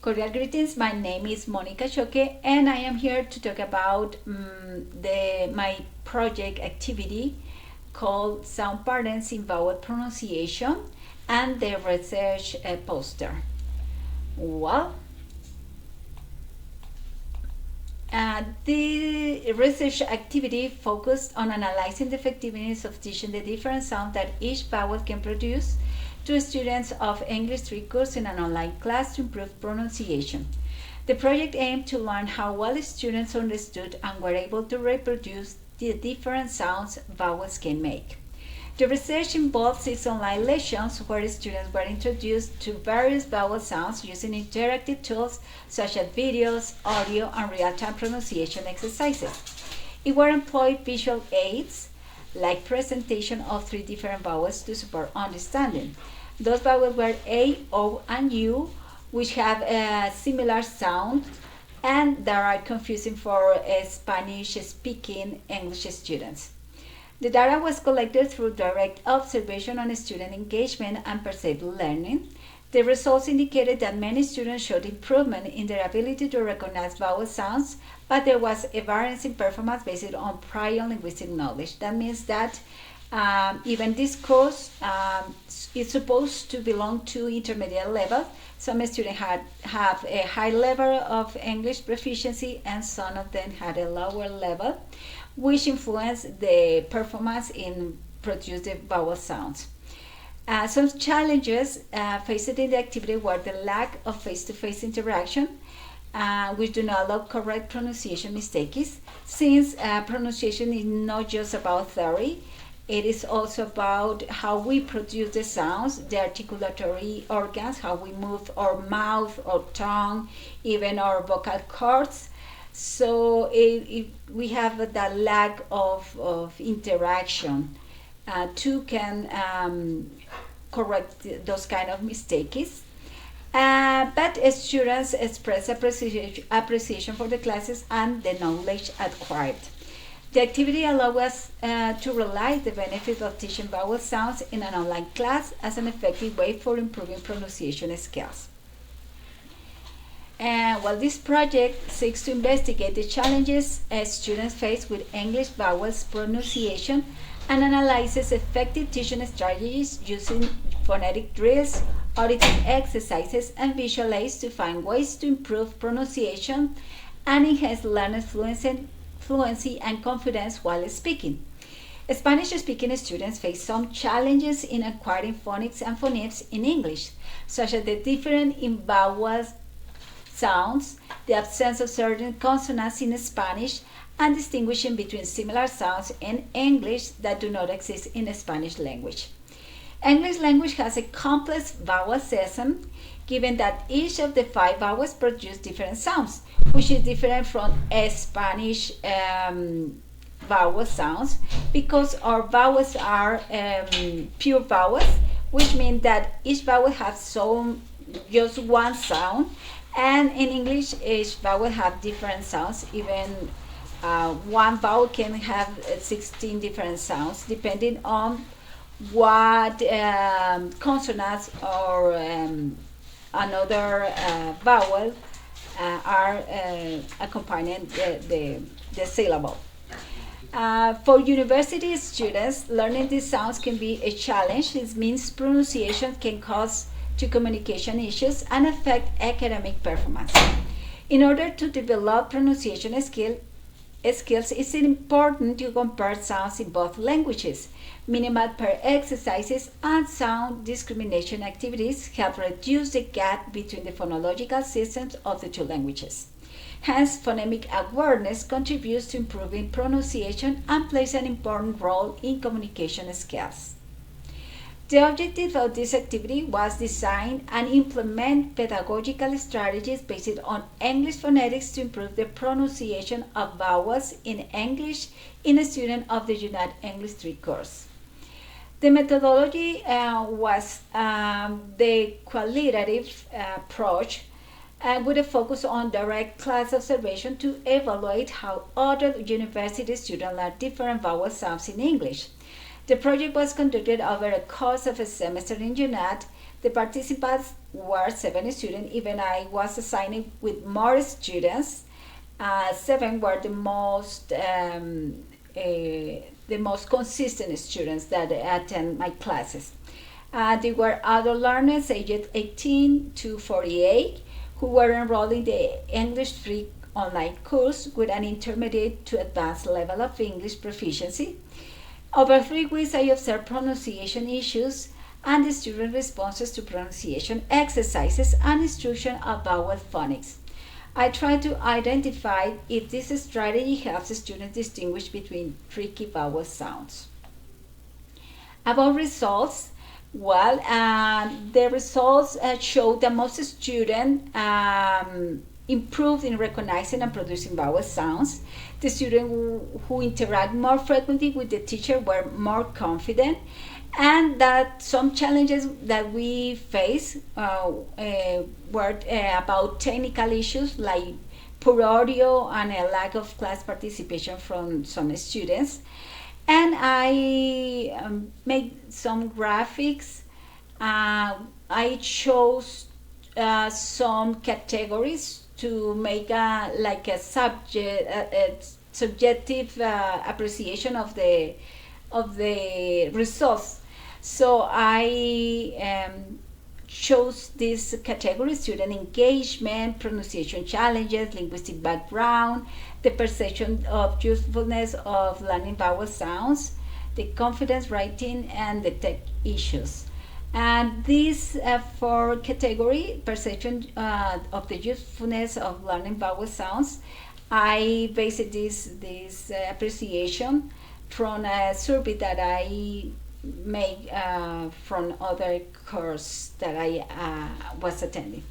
Cordial greetings, my name is Monica Choque and I am here to talk about my project activity called Sound Patterns in Vowel Pronunciation and the research poster. Well, the research activity focused on analyzing the effectiveness of teaching the different sounds that each vowel can produce to students of English 3 course in an online class to improve pronunciation. The project aimed to learn how well students understood and were able to reproduce the different sounds vowels can make. The research involved 6 online lessons where students were introduced to various vowel sounds using interactive tools such as videos, audio, and real-time pronunciation exercises. It were employed visual aids like presentation of 3 different vowels to support understanding. Those vowels were A, O, and U, which have a similar sound and that are confusing for Spanish-speaking English students. The data was collected through direct observation on student engagement and perceived learning. The results indicated that many students showed improvement in their ability to recognize vowel sounds, but there was a variance in performance based on prior linguistic knowledge. That means that even this course is supposed to belong to intermediate level. Some students have a high level of English proficiency and some of them had a lower level, which influenced the performance in produce the vowel sounds. Some challenges faced in the activity were the lack of face-to-face interaction, which do not allow correct pronunciation mistakes, since pronunciation is not just about theory. It is also about how we produce the sounds, the articulatory organs, how we move our mouth, our tongue, even our vocal cords. So we have that lack of interaction to can correct those kind of mistakes. But students express appreciation for the classes and the knowledge acquired. The activity allows us to realize the benefits of teaching vowel sounds in an online class as an effective way for improving pronunciation skills. This project seeks to investigate the challenges students face with English vowels pronunciation and analyzes effective teaching strategies using phonetic drills, auditive exercises, and visual aids to find ways to improve pronunciation and enhance learners' fluency and confidence while speaking. Spanish-speaking students face some challenges in acquiring phonics and phonemes in English, such as the difference in vowel sounds, the absence of certain consonants in Spanish, and distinguishing between similar sounds in English that do not exist in the Spanish language. English language has a complex vowel system, given that each of the 5 vowels produce different sounds, which is different from Spanish vowel sounds, because our vowels are pure vowels, which means that each vowel has just one sound, and in English each vowel has different sounds. Even one vowel can have 16 different sounds depending on what consonants or another vowel are accompanying the syllable. For university students, learning these sounds can be a challenge. This means pronunciation can cause to communication issues and affect academic performance. In order to develop pronunciation skills, it's important to compare sounds in both languages. Minimal pair exercises and sound discrimination activities help reduce the gap between the phonological systems of the 2 languages. Hence, phonemic awareness contributes to improving pronunciation and plays an important role in communication skills. The objective of this activity was design and implement pedagogical strategies based on English phonetics to improve the pronunciation of vowels in English in a student of the United English 3 course. The methodology was the qualitative approach with a focus on direct class observation to evaluate how other university students learn different vowel sounds in English. The project was conducted over a course of a semester in UNAT. The participants were 7 students, even I was assigned with more students. 7 were the most consistent students that attend my classes. They were adult learners aged 18 to 48 who were enrolled in the English free online course with an intermediate to advanced level of English proficiency. Over 3 weeks, I observed pronunciation issues and the student responses to pronunciation exercises and instruction of vowel phonics. I try to identify if this strategy helps the students distinguish between tricky vowel sounds. About results, well, the results show that most students improved in recognizing and producing vowel sounds. The students who interact more frequently with the teacher were more confident, and that some challenges that we face were about technical issues like poor audio and a lack of class participation from some students. And I made some graphics. I chose some categories to make a subjective appreciation of the results. So I chose these categories: student engagement, pronunciation challenges, linguistic background, the perception of usefulness of learning vowel sounds, the confidence writing, and the tech issues. And these 4 category: perception of the usefulness of learning vowel sounds, I based this appreciation from a survey that I made from other course that I was attending.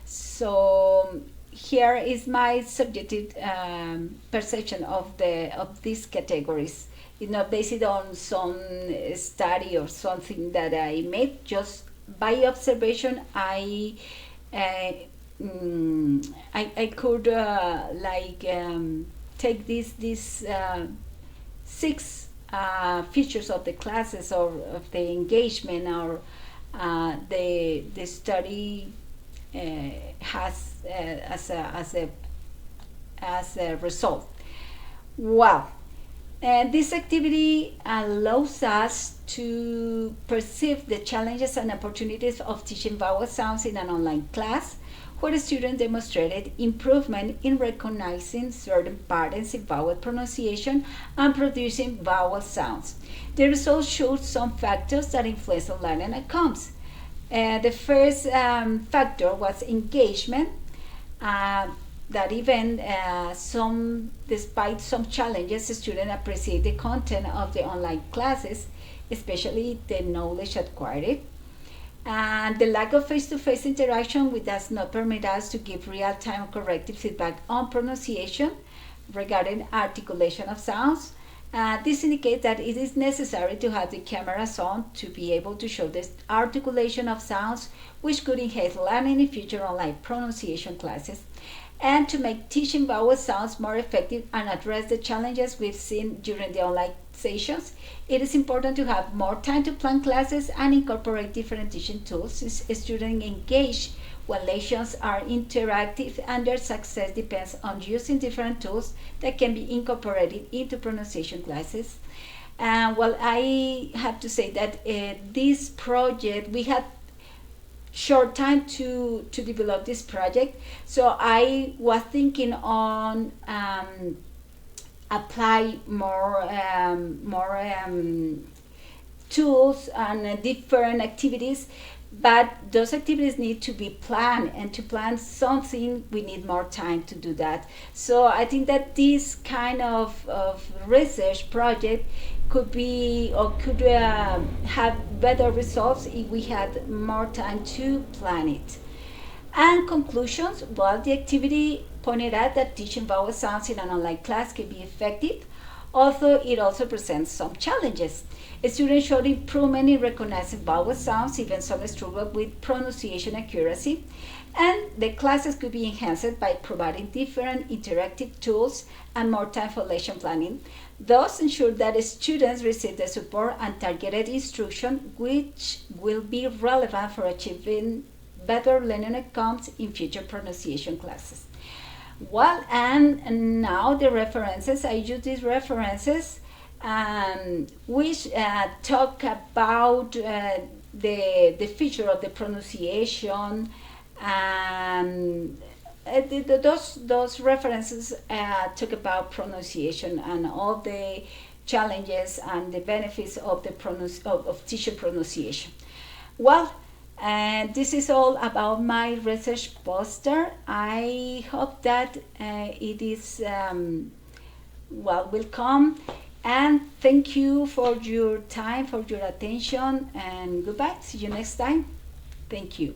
So here is my subjective perception of these categories. It's not based on some study or something that I made. Just by observation, I could take these 6 features of the classes or of the engagement or the study has as a result. Well, this activity allows us to perceive the challenges and opportunities of teaching vowel sounds in an online class, where the student demonstrated improvement in recognizing certain patterns in vowel pronunciation and producing vowel sounds. The results showed some factors that influence on learning outcomes. The first factor was engagement. That even despite some challenges, the students appreciate the content of the online classes, especially the knowledge acquired. And the lack of face-to-face interaction does not permit us to give real-time corrective feedback on pronunciation regarding articulation of sounds. This indicates that it is necessary to have the cameras on to be able to show the articulation of sounds, which could enhance learning in future online pronunciation classes. And to make teaching vowel sounds more effective and address the challenges we've seen during the online sessions, it is important to have more time to plan classes and incorporate different teaching tools, since students engage when lessons are interactive and their success depends on using different tools that can be incorporated into pronunciation classes. Well, I have to say that this project, we had short time to develop this project, so I was thinking on apply more tools and different activities, but those activities need to be planned, and to plan something we need more time to do that. So I think that this kind of research project could be or could have better results if we had more time to plan it. And conclusions, well, the activity pointed out that teaching vowel sounds in an online class can be effective, although it also presents some challenges. Students showed improvement in recognizing vowel sounds, even some struggled with pronunciation accuracy, and the classes could be enhanced by providing different interactive tools and more time for lesson planning, thus ensure that students receive the support and targeted instruction which will be relevant for achieving better learning outcomes in future pronunciation classes. Well, and now the references, I use these references which talk about the feature of the pronunciation, and those references talk about pronunciation and all the challenges and the benefits of of teaching pronunciation. Well, this is all about my research poster. I hope that it is welcome, and thank you for your time, for your attention, and goodbye. See you next time. Thank you.